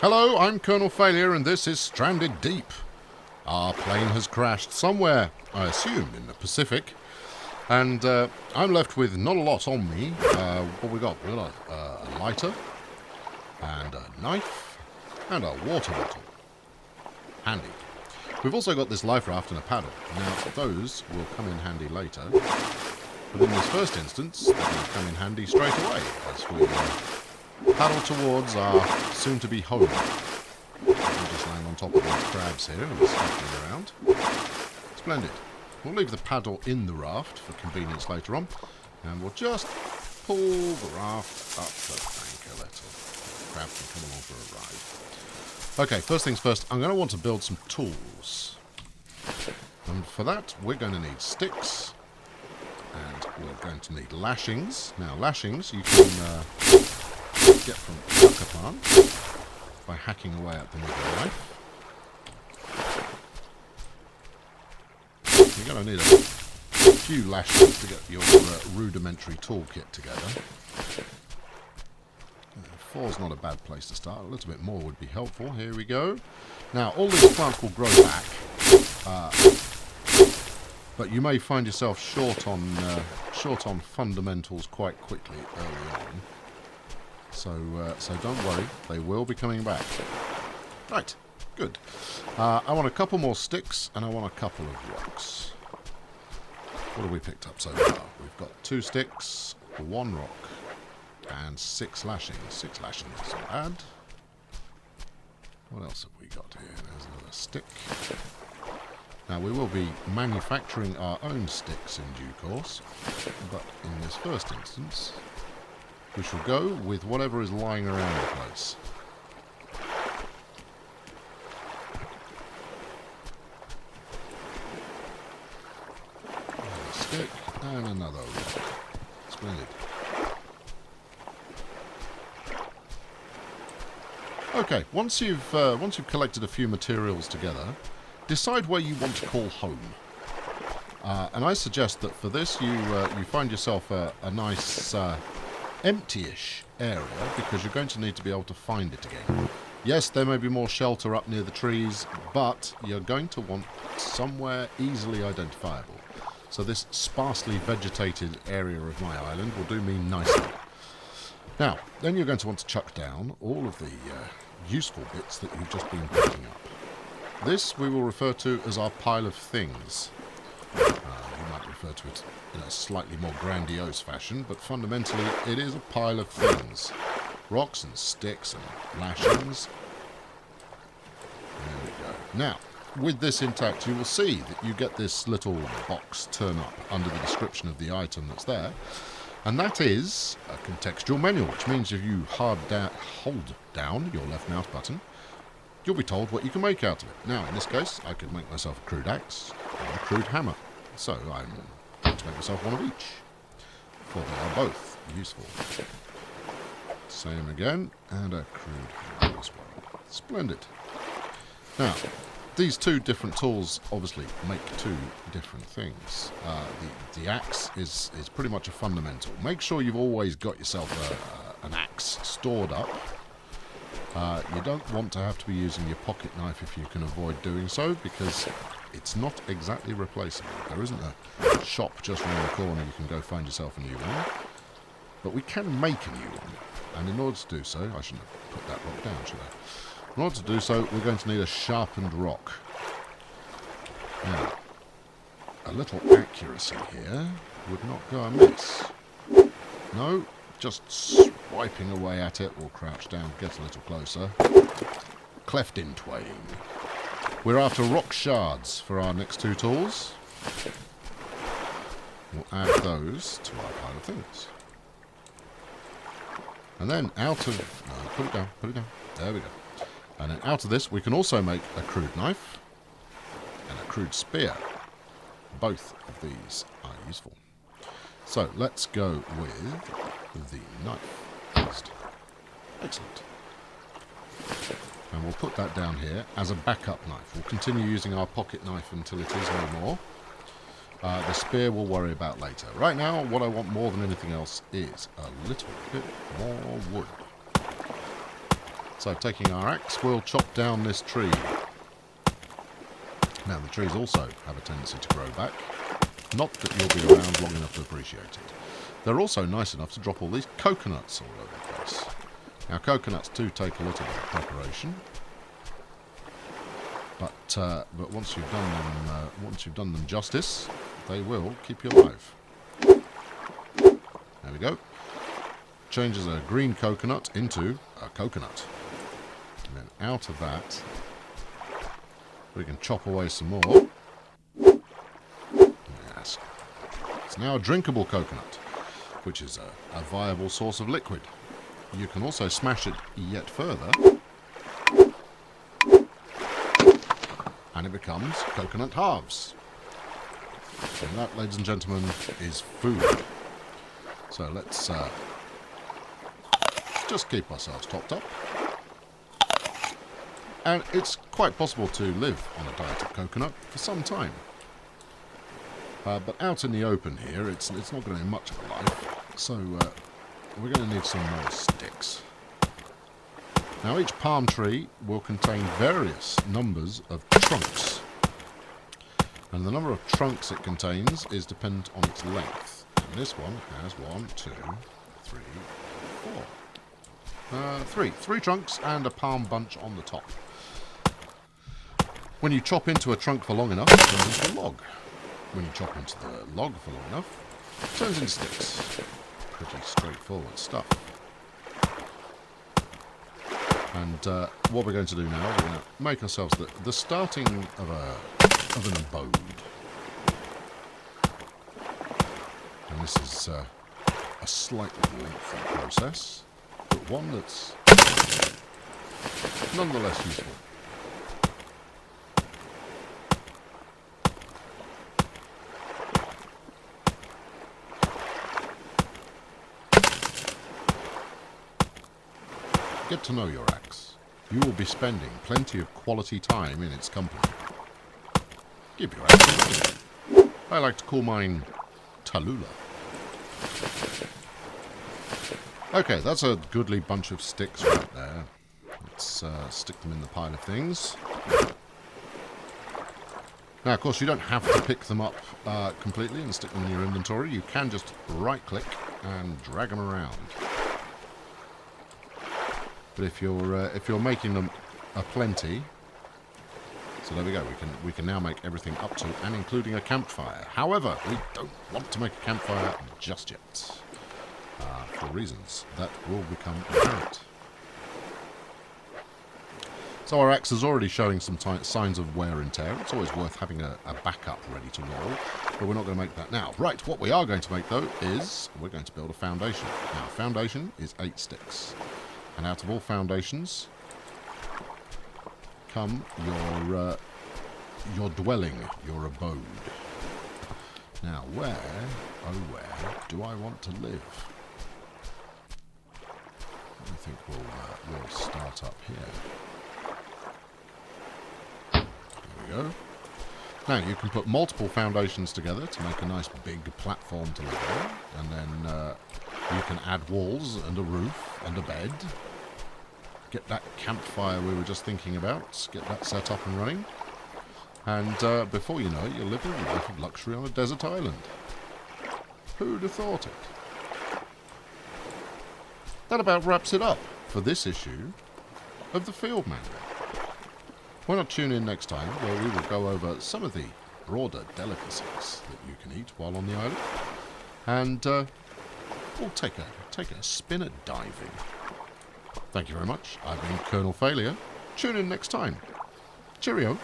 Hello, I'm Colonel Failure, and this is Stranded Deep. Our plane has crashed somewhere, I assume, in the Pacific, and I'm left with not a lot on me. What we got? We got a lighter, and a knife, and a water bottle. Handy. We've also got this life raft and a paddle. Now, those will come in handy later, but in this first instance, they're going to come in handy straight away as we paddle towards our soon-to-be home. We'll just land on top of these crabs here and scuttling around. Splendid. We'll leave the paddle in the raft for convenience later on, and we'll just pull the raft up the bank a little. The crab can come along for a ride. Okay, first things first, I'm going to want to build some tools. And for that, we're going to need sticks, and we're going to need lashings. Now, lashings you can get from yucca plants by hacking away at them with a knife. You're going to need a few lashings to get your rudimentary toolkit together. 4's not a bad place to start. A little bit more would be helpful. Here we go. Now, all these plants will grow back, but you may find yourself short on fundamentals quite quickly early on. So don't worry, they will be coming back. Right, good. I want a couple more sticks, and I want a couple of rocks. What have we picked up so far? We've got 2 sticks, 1 rock, and 6 lashings. 6 lashings isn't bad. What else have we got here? There's another stick. Now, we will be manufacturing our own sticks in due course, but in this first instance, we shall go with whatever is lying around the place. Another stick and another rock. Splendid. Okay, once you've collected a few materials together, decide where you want to call home. And I suggest that for this you find yourself a nice empty-ish area, because you're going to need to be able to find it again. Yes, there may be more shelter up near the trees, but you're going to want somewhere easily identifiable. So this sparsely vegetated area of my island will do me nicely. Now, then you're going to want to chuck down all of the useful bits that you've just been picking up. This we will refer to as our pile of things. You might refer to it in a slightly more grandiose fashion, but fundamentally it is a pile of things. Rocks and sticks and lashings. There we go. Now, with this intact, you will see that you get this little box turn up under the description of the item that's there. And that is a contextual manual, which means if you hold down your left mouse button, you'll be told what you can make out of it. Now, in this case, I could make myself a crude axe or a crude hammer. So I'm going to make myself one of each, for they are both useful. Same again, and a crude hammer as well. Splendid. Now, these 2 different tools obviously make 2 different things. The axe is pretty much a fundamental. Make sure you've always got yourself an axe stored up. You don't want to have to be using your pocket knife if you can avoid doing so, because it's not exactly replaceable. There isn't a shop just around the corner you can go find yourself a new one. But we can make a new one. And in order to do so, I shouldn't have put that rock down, should I? In order to do so, we're going to need a sharpened rock. Now, a little accuracy here would not go amiss. No, just swiping away at it. We'll crouch down, get a little closer. Cleft in twain. We're after rock shards for our next 2 tools. We'll add those to our pile of things. And then out of... No, put it down. There we go. And then out of this, we can also make a crude knife and a crude spear. Both of these are useful. So let's go with the knife first. Excellent. And we'll put that down here as a backup knife. We'll continue using our pocket knife until it is no more. The spear we'll worry about later. Right now, what I want more than anything else is a little bit more wood. So taking our axe, we'll chop down this tree. Now the trees also have a tendency to grow back. Not that you'll be around long enough to appreciate it. They're also nice enough to drop all these coconuts all over the place. Now coconuts do take a little bit of preparation, but once you've done them justice, they will keep you alive. There we go. Changes a green coconut into a coconut. And then out of that, we can chop away some more. Yes. It's now a drinkable coconut, which is a viable source of liquid. You can also smash it yet further, and it becomes coconut halves. And that, ladies and gentlemen, is food. So let's just keep ourselves topped up. And it's quite possible to live on a diet of coconut for some time. But out in the open here, it's not going to be much of a life. So we're going to need some more sticks. Now each palm tree will contain various numbers of trunks. And the number of trunks it contains is dependent on its length. And this one has 1, 2, 3, 4. Three trunks and a palm bunch on the top. When you chop into a trunk for long enough, it turns into a log. When you chop into the log for long enough, it turns into sticks. Pretty straightforward stuff. And what we're going to do now, we're going to make ourselves the starting of an abode. And this is a slightly lengthy process, but one that's nonetheless useful. Get to know your axe. You will be spending plenty of quality time in its company. Give your axe a name. I like to call mine Tallulah. Okay, that's a goodly bunch of sticks right there. Let's stick them in the pile of things. Now, of course, you don't have to pick them up completely and stick them in your inventory. You can just right-click and drag them around. But if you're making them a plenty, so there we go. We can now make everything up to and including a campfire. However, we don't want to make a campfire just yet, for reasons that will become apparent. So our axe is already showing some signs of wear and tear. It's always worth having a backup ready to roll, but we're not going to make that now. Right, what we are going to make though is we're going to build a foundation. Now, a foundation is 8 sticks. And out of all foundations come your dwelling, your abode. Now, where, oh where, do I want to live? I think we'll start up here. There we go. Now, you can put multiple foundations together to make a nice big platform to live on, and then you can add walls and a roof and a bed. Get that campfire we were just thinking about, get that set up and running, and before you know it, you're living a life of luxury on a desert island. Who'd have thought it? That about wraps it up for this issue of the Field Manual. Why not tune in next time, where we will go over some of the broader delicacies that you can eat while on the island, and we'll take a spin at diving. Thank you very much. I've been Colonel Failure. Tune in next time. Cheerio.